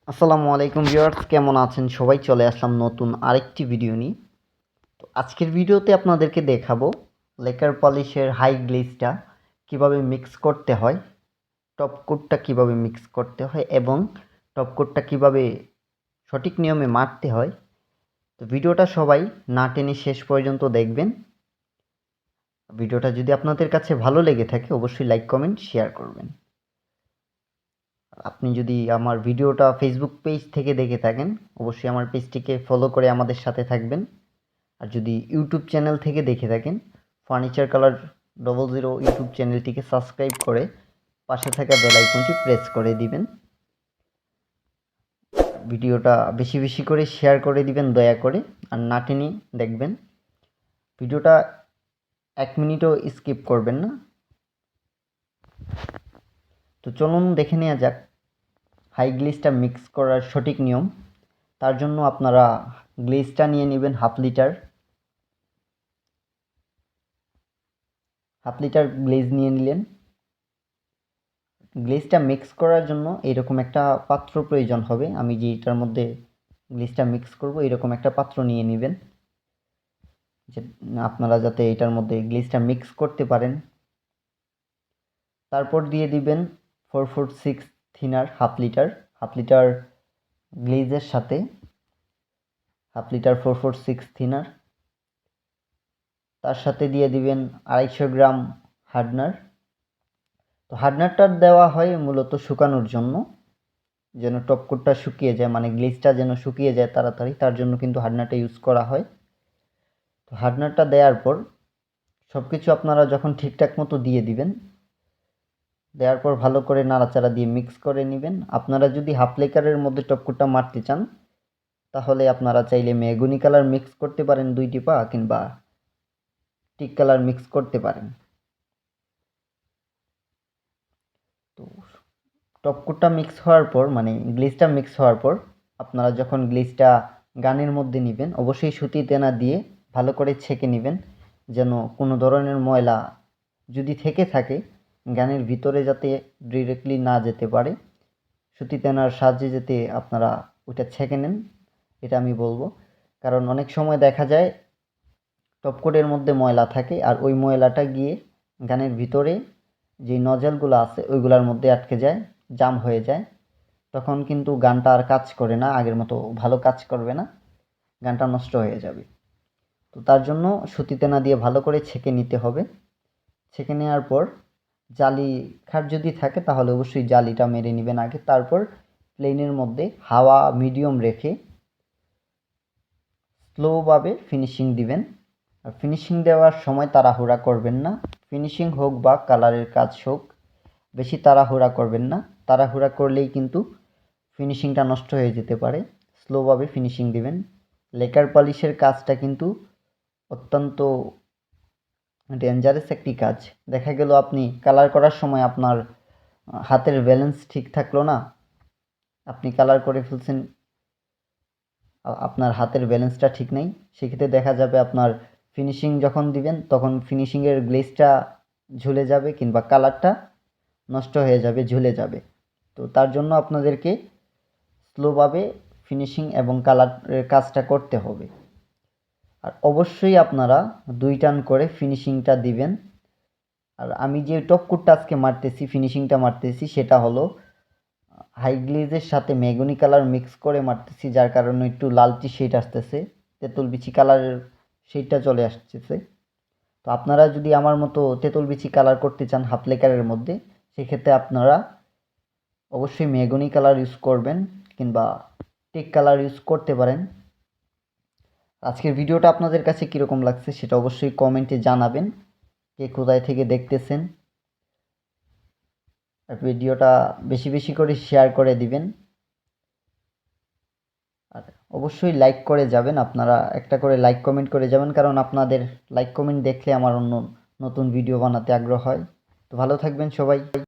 আসসালামু আলাইকুম ভিউয়ার্স, কেমন আছেন সবাই? চলে আসলাম নতুন আরেকটি ভিডিও নিয়ে। তো আজকের ভিডিওতে আপনাদেরকে দেখাবো লেকার পলিশের হাই গ্লেজটা কিভাবে মিক্স করতে হয়, টপ কোটটা কিভাবে মিক্স করতে হয় এবং টপ কোটটা কিভাবে সঠিক নিয়মে মারতে হয়। তো ভিডিওটা সবাই না টেনে শেষ পর্যন্ত দেখবেন। ভিডিওটা যদি আপনাদের কাছে ভালো লেগে থাকে অবশ্যই লাইক কমেন্ট শেয়ার করবেন। আপনি যদি আমার ভিডিওটা ফেসবুক পেজ থেকে দেখে থাকেন অবশ্যই আমার পেজটিকে ফলো করে আমাদের সাথে থাকবেন। আর যদি ইউটিউব চ্যানেল থেকে দেখে থাকেন ফার্নিচার কালার 00 ইউটিউব চ্যানেলটিকে সাবস্ক্রাইব করে পাশে থাকা বেল আইকনটি প্রেস করে দিবেন। ভিডিওটা বেশি বেশি করে শেয়ার করে দিবেন দয়া করে, আর না টেনে দেখবেন। ভিডিওটা 1 মিনিটও স্কিপ করবেন না। তো চলুন দেখে নেওয়া যাক হাই গ্লেজটা মিক্স করার সঠিক নিয়ম। তার জন্য আপনারা গ্লেজটা নিয়ে নেবেন হাফ লিটার গ্লেজ নিয়ে নিলেন। গ্লেজটা মিক্স করার জন্য এরকম একটা পাত্র প্রয়োজন হবে। আমি যেটার মধ্যে গ্লেজটা মিক্স করব এরকম একটা পাত্র নিয়ে নেবেন, যে আপনারা যাতে এটার মধ্যে গ্লেজটা মিক্স করতে পারেন। তারপর দিয়ে দিবেন 4/6 থিনার হাফ লিটার গ্লেজের সাথে হাফ লিটার 4/6 থিনার। তার সাথে দিয়ে দিবেন 250 গ্রাম হার্ডনার। তো হার্ডনারটা দেওয়া হয় মূলত শুকানোর জন্য, যেন টপ কোটটা শুকিয়ে যায়, মানে গ্লেজটা যেন শুকিয়ে যায় তাড়াতাড়ি, তার জন্য কিন্তু হার্ডনারটা ইউজ করা হয়। তো হার্ডনারটা দেওয়ার পর সব কিছু আপনারা যখন ঠিকঠাক মতো দিয়ে দিবেন, দেওয়ার পর ভালো করে নাড়াচাড়া দিয়ে মিক্স করে নেবেন। আপনারা যদি হাফ লেকারের মধ্যে টপ কোটটা মারতে চান তাহলে আপনারা চাইলে মেহগনি কালার মিক্স করতে পারেন 2 টিপা, কিংবা টিক কালার মিক্স করতে পারেন। তো টপ কোটটা মিক্স হওয়ার পর, মানে গ্লেজটা মিক্স হওয়ার পর আপনারা যখন গ্লেজটা গানের মধ্যে নেবেন অবশ্যই সুতি তেনা দিয়ে ভালো করে ছেঁকে নেবেন, যেন কোনো ধরনের ময়লা যদি থেকে থাকে গানের ভিতরে যাতে ডিরেক্টলি না যেতে পারে। সুতি তেনার সাহায্যে যাতে আপনারা ওইটা ছেঁকে নেন, এটা আমি বলবো। কারণ অনেক সময় দেখা যায় টপকোটের মধ্যে ময়লা থাকে, আর ওই ময়লাটা গিয়ে গানের ভিতরে যে নজলগুলো আছে ওইগুলোর মধ্যে আটকে যায়, জাম হয়ে যায়। তখন কিন্তু গানটা আর কাজ করে না, আগের মতো ভালো কাজ করবে না, গানটা নষ্ট হয়ে যাবে। তো তার জন্য সুতি তেনা দিয়ে ভালো করে ছেঁকে নিতে হবে। ছেঁকে নেওয়ার পর জালি খাট যদি থাকে তাহলে অবশ্যই জালিটা মেরে নেবেন আগে। তারপর প্লেনের মধ্যে হাওয়া মিডিয়াম রেখে স্লোভাবে ফিনিশিং দিবেন। আর ফিনিশিং দেওয়ার সময় তাড়াহুড়া করবেন না। ফিনিশিং হোক বা কালারের কাজ হোক, বেশি তাড়াহুড়া করবেন না। তাড়াহুড়া করলেই কিন্তু ফিনিশিংটা নষ্ট হয়ে যেতে পারে। স্লোভাবে ফিনিশিং দিবেন। লেকার পলিশের কাজটা কিন্তু অত্যন্ত ডেঞ্জারাস একটি কাজ। দেখা গেল আপনি কালার করার সময় আপনার হাতের ব্যালেন্স ঠিক থাকলো না, আপনি কালার করে ফেলছেন, আপনার হাতের ব্যালেন্সটা ঠিক নেই, সেক্ষেত্রে দেখা যাবে আপনার ফিনিশিং যখন দিবেন তখন ফিনিশিংয়ের গ্লেজটা ঝুলে যাবে, কিংবা কালারটা নষ্ট হয়ে যাবে, ঝুলে যাবে। তো তার জন্য আপনাদেরকে স্লোভাবে ফিনিশিং এবং কালারের কাজটা করতে হবে। আর অবশ্যই আপনারা 2 টান করে ফিনিশিংটা দিবেন। আর আমি যে টপ কোটটা আজকে মারতেছি, ফিনিশিংটা মারতেছি, সেটা হলো হাই গ্লেজের সাথে মেহগনি কালার মিক্স করে মারতেছি, যার কারণে একটু লালচে শেড আসতেছে, তেঁতুল বিচি কালারের শেডটা চলে আসতেছে। তো আপনারা যদি আমার মতো তেঁতুল বিচি কালার করতে চান হাফ লেকারের মধ্যে, সেক্ষেত্রে আপনারা অবশ্যই মেহগনি কালার ইউজ করবেন, কিংবা টিক কালার ইউজ করতে পারেন। আজকের ভিডিওটা আপনাদের কাছে কীরকম লাগছে সেটা অবশ্যই কমেন্টে জানাবেন, কে কোথায় থেকে দেখতেছেন। আর ভিডিওটা বেশি বেশি করে শেয়ার করে দিবেন। আর অবশ্যই লাইক করে যাবেন, আপনারা একটা করে লাইক কমেন্ট করে যাবেন, কারণ আপনাদের লাইক কমেন্ট দেখলে আমার অন্য নতুন ভিডিও বানাতে আগ্রহ হয়। তো ভালো থাকবেন সবাই।